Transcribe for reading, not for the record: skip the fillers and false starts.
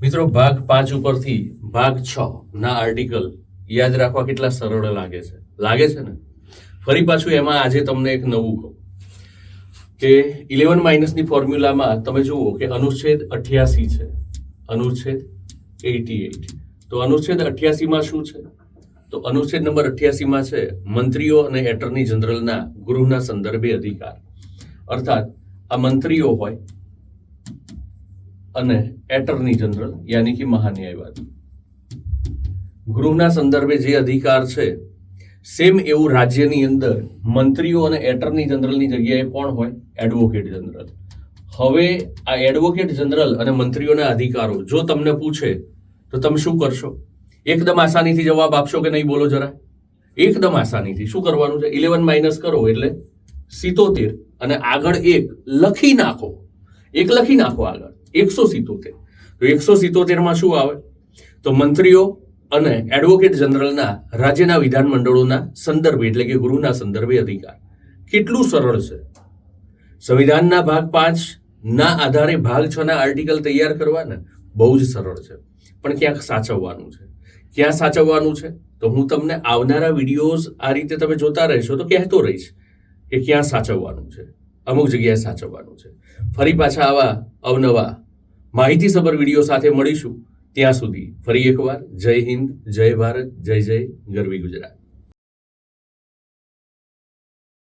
મિત્રો ભાગ 5 ઉપરથી ભાગ 6 ના આર્ટિકલ યાદ રાખવા કેટલા સરળ લાગે છે ને? ફરી પાછું એમાં આજે તમને એક નવું કહું કે 11 માઇનસની ફોર્મ્યુલામાં તમે જુઓ કે અનુચ્છેદ 88 છે, અનુચ્છેદ 88. તો અનુચ્છેદ 88માં શું છે? તો અનુચ્છેદ નંબર 88માં છે મંત્રીઓ અને એટર્ની જનરલના ગૃહના સંદર્ભે અધિકાર. અર્થાત આ મંત્રીઓ હોય અને એટર્ની જનરલ યાની કે મહાન્યાયવાદી, ગૃહના સંદર્ભે જે અધિકાર છે સેમ એવું રાજ્યની અંદર મંત્રીઓ અને એટર્ની જનરલની જગ્યાએ કોણ હોય? Advocate general. હવે આ એડવોકેટ જનરલ અને મંત્રીઓના અધિકારો જો તમને પૂછે તો તમે શું કરશો? એકદમ આસાનીથી જવાબ આપશો કે નહીં? બોલો જરા. એકદમ આસાનીથી શું કરવાનું છે? 11 માઇનસ કરો એટલે 77 અને આગળ 1 લખી નાખો. 1 લખી નાખો આગળ 177. તો 177માં શું આવે? તો મંત્રીઓ અને એડવોકેટ જનરલના રાજ્યના વિધાનમંડળોના સંદર્ભે એટલે કે ગૃહના સંદર્ભે અધિકાર. કેટલું સરળ છે! સંવિધાનના ભાગ 5 ના આધારે ભાગ 6 ના આર્ટિકલ તૈયાર કરવાના બહુ જ સરળ છે, પણ ક્યાંક સાચવવાનું છે. ક્યાં સાચવવાનું છે? તો હું તમને આવનારા વિડીયોઝ આ રીતે તમે જોતા રહેશો તો કહેતો રહીશ કે ક્યાં સાચવવાનું છે. અમુક જગ્યાએ સાચવવાનું છે. ફરી પાછા આવા અવનવા માહિતીસભર વિડીયો સાથે મળીશું. ત્યાં સુધી ફરી એકવાર જય હિન્દ, જય ભારત, જય જય ગરવી ગુજરાત.